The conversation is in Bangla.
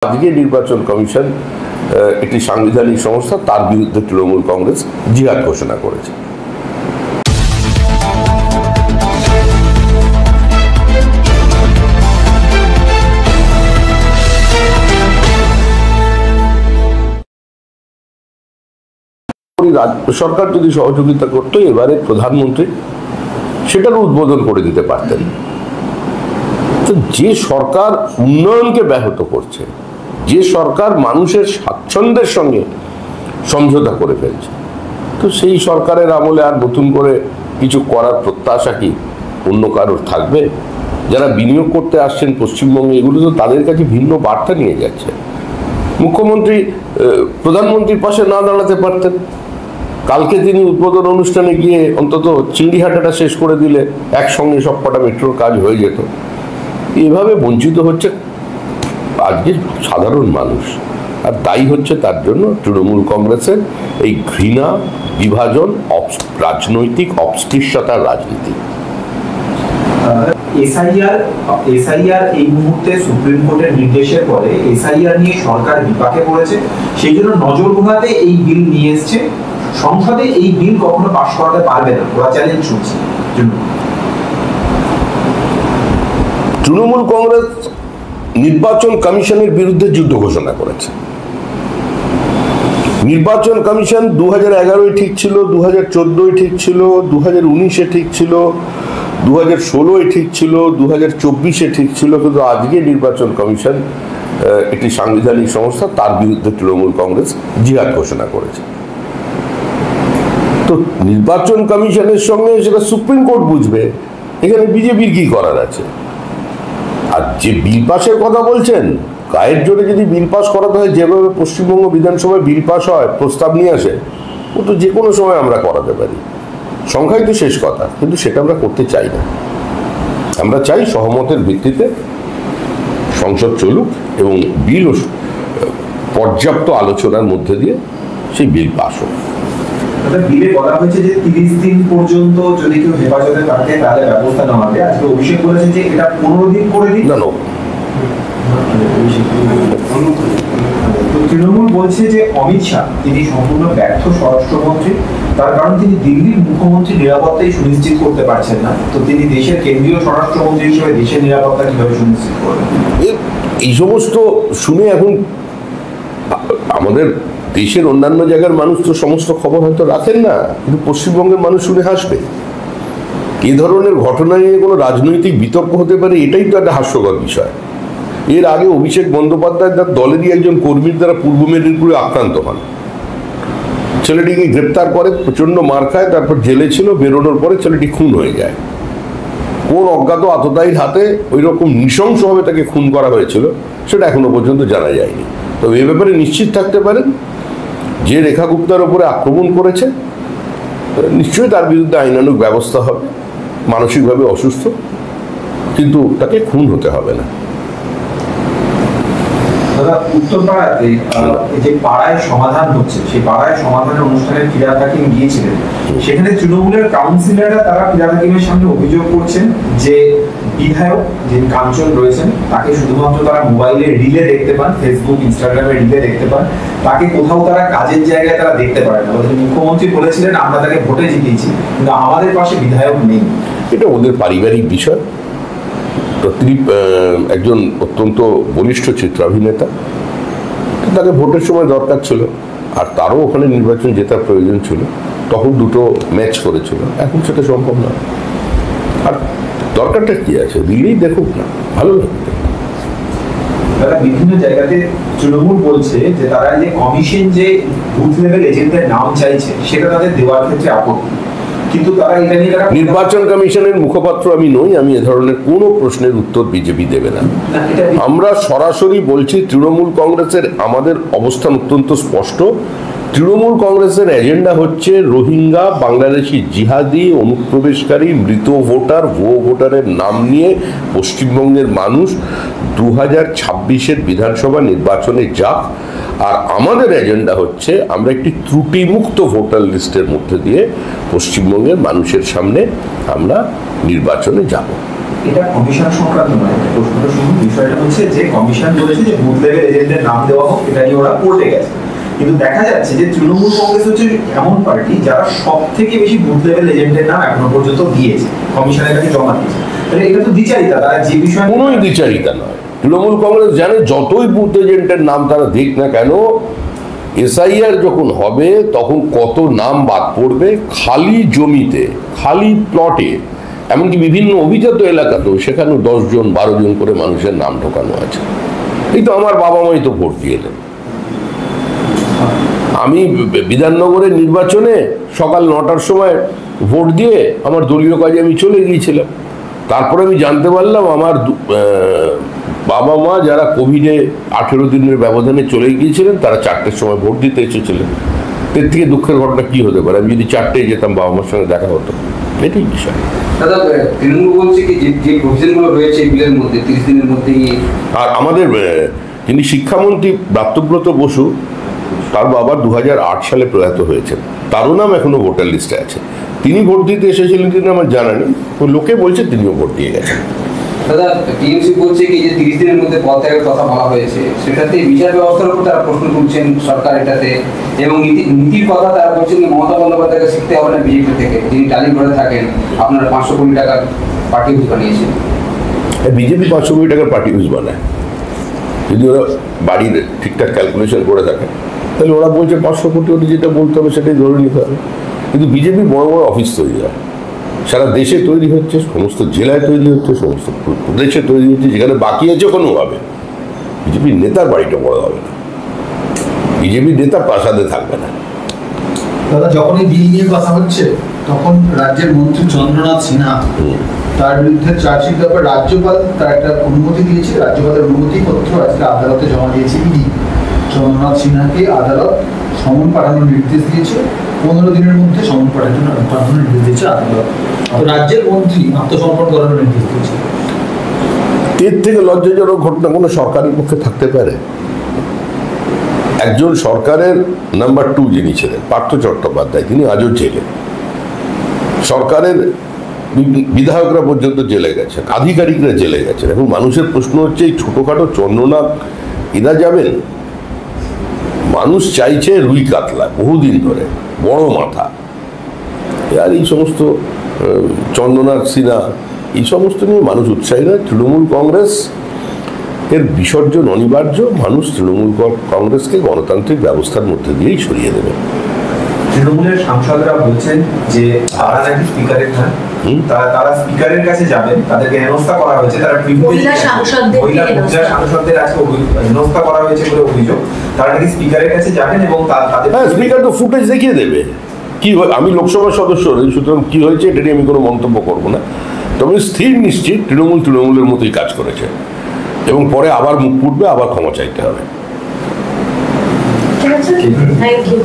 আজকে নির্বাচন কমিশন একটি সাংবিধানিক সংস্থা, তার বিরুদ্ধে তৃণমূল কংগ্রেস জিহাদ ঘোষণা করেছে। রাজ্য সরকার যদি সহযোগিতা করতো, এবারে প্রধানমন্ত্রী সেটার উদ্বোধন করে দিতে পারতেন। তো যে সরকার উন্নয়নকে ব্যাহত করছে, যে সরকার মানুষের স্বাচ্ছন্দ্যের সঙ্গে সমঝোতা করে ফেলছে, তো সেই সরকারের আমলে আর নতুন করে কিছু করার প্রত্যাশা কি অন্য কারোর থাকবে? যারা বিনিয়োগ করতে আসছেন পশ্চিমবঙ্গে, এগুলো তো তাদের কাছে ভিন্ন বার্তা নিয়ে যাচ্ছে। মুখ্যমন্ত্রী প্রধানমন্ত্রীর পাশে না দাঁড়াতে পারতেন, কালকে তিনি উদ্বোধন অনুষ্ঠানে গিয়ে অন্তত চিংড়িহাটাটা শেষ করে দিলে একসঙ্গে সব কটা মেট্রোর কাজ হয়ে যেত। এভাবে বঞ্চিত হচ্ছে আজকে সাধারণ মানুষ, আর তাই হচ্ছে তার জন্য তৃণমূল কংগ্রেসের এই ঘৃণা, বিভাজন, রাজনৈতিক অস্পৃশ্যতার রাজনীতি। এসআইআর এই মুহূর্তে সুপ্রিম কোর্টের নির্দেশের পরে এসআইআর নিয়ে সরকার বিপাকে পড়েছে, সেই জন্য নজর ঘোরাতে এই বিল নিয়ে এসছে। সংসদে এই বিল কখনো পাশ করাতে পারবে না, ওরা চ্যালেঞ্জ ছুড়ছে। তৃণমূল কংগ্রেস নির্বাচন কমিশনের বিরুদ্ধে যুদ্ধ ঘোষণা করেছে। নির্বাচন কমিশন 2011 ঠিক ছিল, 2014 ঠিক ছিল, 2019 ঠিক ছিল, 2016 ঠিক ছিল, 2024 ঠিক ছিল, কিন্তু আজকে নির্বাচন কমিশন একটি সাংবিধানিক সংস্থা, তার বিরুদ্ধে তৃণমূল কংগ্রেস জিহাদ ঘোষণা করেছে। তো নির্বাচন কমিশনের সঙ্গে সেটা সুপ্রিম কোর্ট বুঝবে, এখানে বিজেপির কি করার আছে? আর যে বিল পাসের কথা বলছেন, গায়ের জোরে যদি বিল পাস করাতে হয়, যেভাবে পশ্চিমবঙ্গ বিধানসভায় বিল পাস হয়, প্রস্তাব নিয়ে আসে, ও তো যে কোনো সময় আমরা করাতে পারি, সংখ্যাই তো শেষ কথা, কিন্তু সেটা আমরা করতে চাই না। আমরা চাই সহমতের ভিত্তিতে সংসদ চলুক এবং বিল পর্যাপ্ত আলোচনার মধ্যে দিয়ে সেই বিল পাস হোক। বিলে বলা হয়েছে যে 30 দিন পর্যন্ত যদি কেউ হেফাজতে থাকে তাহলে ব্যবস্থা নেওয়া হবে। আজকে অভিষেক বলেছে যে এটা 15 দিন করে দিন। না, তৃণমূল বলছে যে অমিত শাহ তিনি সম্পূর্ণ ব্যর্থ স্বরাষ্ট্রমন্ত্রী, তার কারণ তিনি দিল্লির মুখ্যমন্ত্রী নিরাপত্তাই সুনিশ্চিত করতে পারছেন না। তো তিনি দেশের কেন্দ্রীয় স্বরাষ্ট্রমন্ত্রী হিসেবে দেশের নিরাপত্তা কিভাবে সুনিশ্চিত করবেন? এই সমস্ত শুনে এখন আমাদের দেশের অন্যান্য জায়গার মানুষ তো সমস্ত খবর হয়তো রাখেন না, কিন্তু পশ্চিমবঙ্গের মানুষ শুনে হাসবে। এ ধরনের ঘটনা নিয়ে কোনো রাজনৈতিক বিতর্ক হতে পারে, এটাই তো একটা হাস্যকর বিষয়। এর আগে অভিষেক বন্দ্যোপাধ্যায় তার দলেরই একজন কর্মীর দ্বারা পূর্ব মেদিনীপুরে আক্রান্ত হন, ছেলেটিকে গ্রেপ্তার করে, প্রচন্ড মার খায়, তারপর জেলে ছিল, বেরোনোর পরে ছেলেটি খুন হয়ে যায়। কোন অজ্ঞাত আততায়ীর হাতে ওই রকম নৃশংসভাবে তাকে খুন করা হয়েছিল সেটা এখনো পর্যন্ত জানা যায়নি। তবে এ ব্যাপারে নিশ্চিত থাকতে পারেন, যে রেখা গুপ্তার ওপরে আক্রমণ করেছে নিশ্চয়ই তার বিরুদ্ধে আইনানুগ ব্যবস্থা হবে। মানসিকভাবে অসুস্থ, কিন্তু তাকে খুন হতে হবে না। উত্তরপাড়াতে যে পাড়ায় সমাধান হচ্ছে, সেই পাড়ায় সমাধানের অনুষ্ঠানে ফিরাদ হাকিম গিয়েছিলেন। সেখানে তৃণমূলের কাউন্সিলররা তারা ফিরাদ হাকিমের সামনে অভিযোগ করছেন যে বিধায়ক যে কাঞ্চন রয়েছেন তাকে শুধুমাত্র তারা মোবাইলে রিলে দেখতে পান, ফেসবুক ইনস্টাগ্রামে রিলে দেখতে পান, তাকে কোথাও তারা কাজের জায়গায় তারা দেখতে পারেন না। মুখ্যমন্ত্রী বলেছিলেন আমরা তাকে ভোটে জিতিয়েছি, কিন্তু আমাদের পাশে বিধায়ক নেই। এটা ওদের পারিবারিক বিষয়। তিনি একজন অত্যন্ত বলিষ্ঠ চিত্রাভিনেতা, তাকে ভোটের সময় দরকার ছিল, আর তারও ওখানে নির্বাচন জেতার প্রয়োজন ছিল, তখন দুটো ম্যাচ করেছিল। এখন সেটা সম্ভব না। আর দরকারটা কি আছে, দিলেই দেখুক না, ভালো লাগবে। তারা বিভিন্ন জায়গাতে তৃণমূল বলছে যে তারা যে কমিশন যে বুথ লেভেল এজেন্টদের নাম চাইছে সেটা তাদের দেওয়ার ক্ষেত্রে আপত্তি, কিন্তু তারা এটা নিয়ে নির্বাচন কমিশনের মুখপাত্র আমি নই, আমি এ ধরনের কোনো প্রশ্নের উত্তর বিজেপি দেবে না। আমরা সরাসরি বলছি, তৃণমূল কংগ্রেসের আমাদের অবস্থান অত্যন্ত স্পষ্ট। তৃণমূল কংগ্রেসের এজেন্ডা হচ্ছে রোহিঙ্গা, বাংলাদেশি জিহাদি, অনুপ্রবেশকারী, মৃত ভোটার, ভুয়ো ভোটারের নাম নিয়ে পশ্চিমবঙ্গের মানুষ 2026-এর বিধানসভা নির্বাচনে যাক। আর আমাদের এজেন্ডা হচ্ছে আমরা একটি ত্রুটিমুক্ত ভোটার লিস্টের মধ্যে দিয়ে পশ্চিমবঙ্গের মানুষের সামনে আমরা নির্বাচনে যাব। এটা কমিশন সংক্রান্ত নয়, প্রশ্নটা শুনুন। বিষয়টা হচ্ছে যে কমিশন বলেছে যে বুথ লেভেল এজেন্টের নাম দেওয়া হোক, এটা নিয়ে ওরা কোর্টে গেছে। কিন্তু দেখা যাচ্ছে যে তৃণমূল কংগ্রেস হচ্ছে এমন পার্টি যারা সব থেকে বেশি বুথ লেভেল এজেন্টের নাম এখনো পর্যন্ত দিয়েছে, কমিশনের কাছে জমা দিয়েছে। তাহলে এটা তো দ্বিচারিতা, তারা যে বিষয়ে কোনোই দ্বিচারিতা নয়। তৃণমূল কংগ্রেস জানে যতই বুথ এজেন্টের নাম তারা দিক না কেন, এসআইআর যখন হবে তখন কত নাম বাদ পড়বে খালি জমিতে, খালি প্লটে, এমনকি বিভিন্ন অভিজাত এলাকাতেও সেখানেও 10 জন 12 জন করে মানুষের নাম ঢোকানো আছে। এই তো আমার বাবা মাই তো ভোট দিয়ে এলেন। আমি বিধাননগরের নির্বাচনে সকাল 9টার সময় ভোট দিয়ে আমার দলীয় কাজে আমি চলে গিয়েছিলাম। তারপরে আমি জানতে পারলাম আমার বাবা মা যারা কোভিডে 18 দিনের ব্যবধানে চলে গিয়েছিলেন তারা 4টের সময় ভোট দিতে এসেছিলেন। এর থেকে দুঃখের ঘটনা কি হতে পারে? আমি যদি 4টেই যেতাম বাবা মার সঙ্গে দেখা হতো, এটাই বিষয়। দাদা, তৃণমূল বলছে কি যে প্রভিশনগুলো রয়েছে বিলের মধ্যে 30 দিনের মধ্যেই। আর আমাদের যিনি শিক্ষামন্ত্রী ব্রাত্যব্রত বসু, তার বাবা 2008 সালে প্রয়াত হয়েছেন, তারও নাম এখনো ভোটার লিস্টে আছে। তিনি ভোট দিতে এসেছিলেন কিনা আমার জানা নেই, লোকে বলছে তিনিও ভোট দিয়ে গেছেন। দাদা, টিএমসি বলছে কি যে 30 দিনের মধ্যে পদত্যাগের কথা বলা হয়েছে, সেটাতে বিচার ব্যবস্থার উপর তারা প্রশ্ন তুলছেন সরকার এটাতে, এবং নীতির কথা তারা বলছেন যে মমতা বন্দ্যোপাধ্যায়কে শিখতে হবে না বিজেপি থেকে, যিনি টালিগড়ে থাকেন, আপনারা 500 কোটি টাকার পার্টি হাউস বানিয়েছেন। বিজেপি 500 কোটি টাকার পার্টি হাউস বানায়, যদি ওরা বাড়ির ঠিকঠাক ক্যালকুলেশন করে থাকে তাহলে ওরা বলছে 500 কোটি, ওটা যেটা বলতে হবে সেটাই ধরে নিতে হবে। কিন্তু বিজেপি বড় বড় অফিস তৈরি হয়, সারা দেশে তৈরি হচ্ছে, সমস্ত জেলায় তৈরি হচ্ছে, সমস্ত প্রদেশে তৈরি হচ্ছে, যেখানে বাকি আছে কোনোভাবে বিজেপির নেতার বাড়িটা বড় হবে না, বিজেপির নেতা প্রাসাদে থাকবে না। দাদা, যখন এই বিল নিয়ে কথা হচ্ছে তখন রাজ্যের মন্ত্রী চন্দ্রনাথ সিনহা তার বিরুদ্ধে চার্জশিট দেওয়ার রাজ্যপাল তার একটা অনুমতি দিয়েছে, রাজ্যপালের অনুমতি পত্র আজকে আদালতে জমা দিয়েছে ইডি। চন্দ্রনাথ সিনহাকে আদালত সমন পাঠানোর নির্দেশ দিয়েছে, 15 দিনের মধ্যে সমন পাঠানোর নির্দেশ দিয়েছে আদালত। তো রাজ্যের মন্ত্রী আত্মসমর্পণ করানোর নির্দেশ দিয়েছে। এর থেকে লজ্জাজনক ঘটনা কোনো সরকারের পক্ষে থাকতে পারে? একজন সরকারের নাম্বার 2 যিনি ছিলেন পার্থ চট্টোপাধ্যায়, তিনি আজও জেলে, সরকারের বিধায়করা পর্যন্ত জেলে গেছেন, আধিকারিকরা জেলে গেছেন। এখন মানুষের প্রশ্ন হচ্ছে এই ছোটখাটো চন্দ্রনাথ এরা যাবেন? মানুষ চাইছে রুই কাতলা বহুদিন ধরে, বড় মাথা। আর এই সমস্ত চন্দ্রনাথ সিনহা এই সমস্ত নিয়ে মানুষ উৎসাহী নয়। তৃণমূল কংগ্রেস এর বিসর্জন অনিবার্য। মানুষ তৃণমূল কংগ্রেসকে গণতান্ত্রিক ব্যবস্থার মধ্যে দিয়েই সরিয়ে দেবে। তৃণমূলের সাংসদরা বলছেন যে তারা নাকি স্পিকারের তারা স্পিকারের কাছে যাবেন, তাদেরকে হেনস্থা করা হয়েছে, তারা মহিলা সাংসদদের আজকে হেনস্থা করা হয়েছে বলে অভিযোগ। তারা নাকি স্পিকারের কাছে যাবেন এবং তাদের স্পিকার তো ফুটেজ দেখিয়ে দেবে কি হয়। আমি লোকসভার সদস্য নই, সুতরাং কি হয়েছে এটা নিয়ে আমি কোনো মন্তব্য করবো না। তবে স্থির নিশ্চিত তৃণমূলের মতোই কাজ করেছে এবং পরে আবার মুখ ফুটবে, আবার ক্ষমা চাইতে হবে। Thank you.